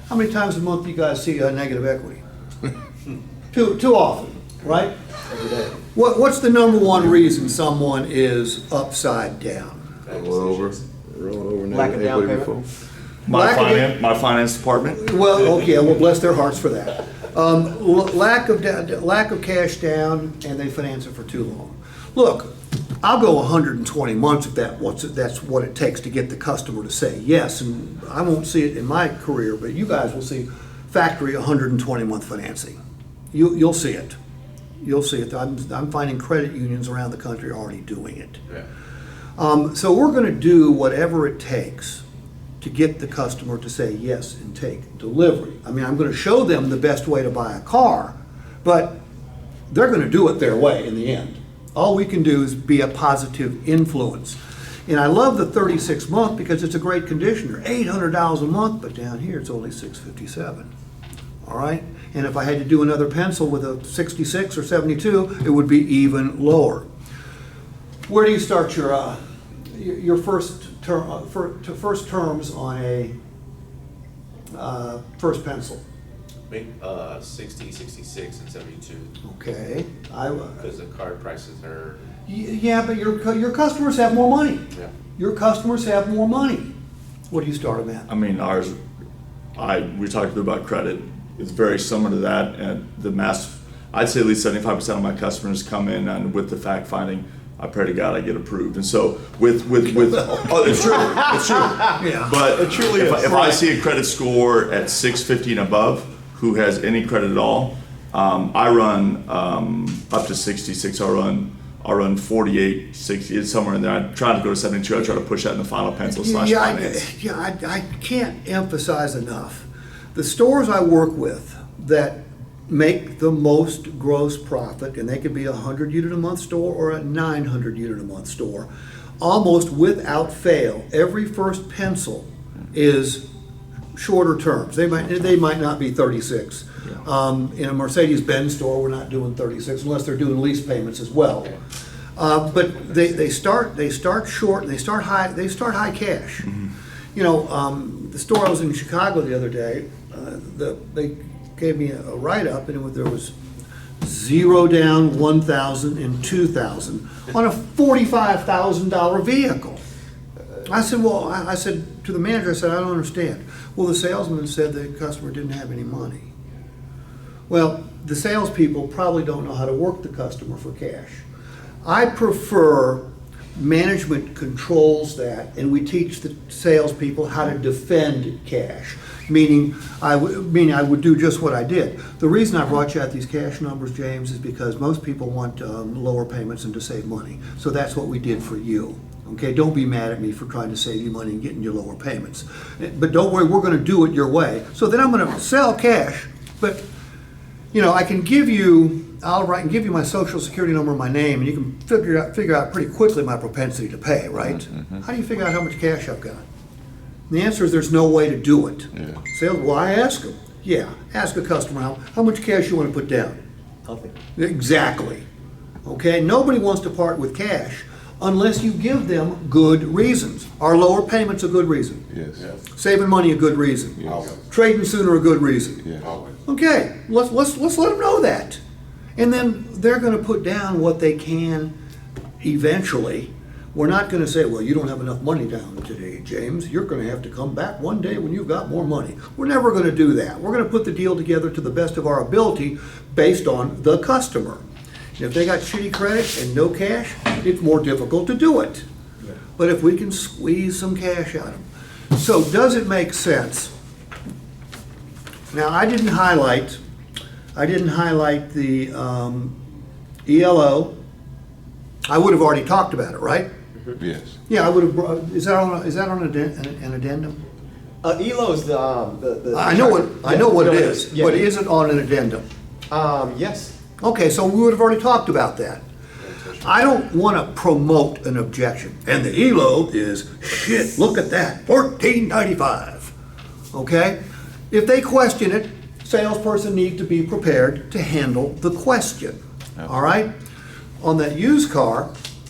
How many times a month do you guys see negative equity? Too often, right? Every day. What's the number one reason someone is upside down? Roll over Lack of down negative payment. before. My finance department. Well, okay, well, bless their hearts for that. Lack of cash down, and they finance it for too long. Look, I'll go 120 months if that's what it takes to get the customer to say yes, and I won't see it in my career, but you guys will see factory 120-month financing. You'll see it. You'll see it. I'm finding credit unions around the country already doing it. Yeah. So we're going to do whatever it takes to get the customer to say yes and take delivery. I mean, I'm going to show them the best way to buy a car, but they're going to do it their way in the end. All we can do is be a positive influence. And I love the 36-month because it's a great conditioner, $800 a month, but down here it's only $657. All right? And if I had to do another pencil with a 66 or 72, it would be even lower. Where do you start your first first terms on a first pencil? 60, 66, and 72. Okay. Because the card prices are. Yeah, but your customers have more money. Yeah. Your customers have more money. What do you start them at? I mean, we talked about credit. It's very similar to that, and I'd say at least 75% of my customers come in and with the fact finding, I pray to God I get approved. And so with oh, it's true, it's true. Yeah. But It truly if, is. if I see a credit score at 650 and above, who has any credit at all, I run up to 66. I run 48, 60, it's somewhere in there. I try to go to 72. I try to push that in the final pencil slash finance. I can't emphasize enough. The stores I work with that make the most gross profit, and they could be a 100 unit a month store or a 900 unit a month store, almost without fail, every first pencil is shorter terms. They might not be 36. In a Mercedes-Benz store, we're not doing 36 unless they're doing lease payments as well. But they start short and they start high cash. Mm-hmm. You know, the store I was in Chicago the other day, they gave me a write-up, and there was 0 down, 1,000, and 2,000 on a $45,000 vehicle. I said to the manager, I said, I don't understand. Well, the salesman said the customer didn't have any money. Well, the salespeople probably don't know how to work the customer for cash. I prefer management controls that, and we teach the salespeople how to defend cash. Meaning I would do just what I did. The reason I brought you out these cash numbers, James, is because most people want lower payments and to save money. So that's what we did for you. Okay, don't be mad at me for trying to save you money and getting you lower payments. But don't worry, we're going to do it your way. So then I'm going to sell cash, but you know, I can give you, I'll write and give you my social security number and my name, and you can figure out pretty quickly my propensity to pay, right? Mm-hmm. How do you figure out how much cash I've got? And the answer is there's no way to do it. Yeah. Sales, well, I ask them. Yeah, ask a customer how much cash you want to put down. Nothing. Exactly. Okay, nobody wants to part with cash unless you give them good reasons. Are lower payments a good reason? Yes. Saving money a good reason? Yes. Trading sooner a good reason? Yes. Okay, let's let them know that. And then they're going to put down what they can eventually. We're not going to say, well, you don't have enough money down today, James. You're going to have to come back one day when you've got more money. We're never going to do that. We're going to put the deal together to the best of our ability based on the customer. And if they got shitty credit and no cash, it's more difficult to do it. But if we can squeeze some cash out of them. So does it make sense? Now, I didn't highlight the ELO. I would have already talked about it, right? Yes. Yeah, I would have. Is that on an addendum? ELO is the I know what it is, Yeah. but is it on an addendum? Yes. Okay, so we would have already talked about that. I don't want to promote an objection, and the ELO is shit. Look at that, $14.95. Okay, if they question it, salesperson needs to be prepared to handle the question. All right. On that used car,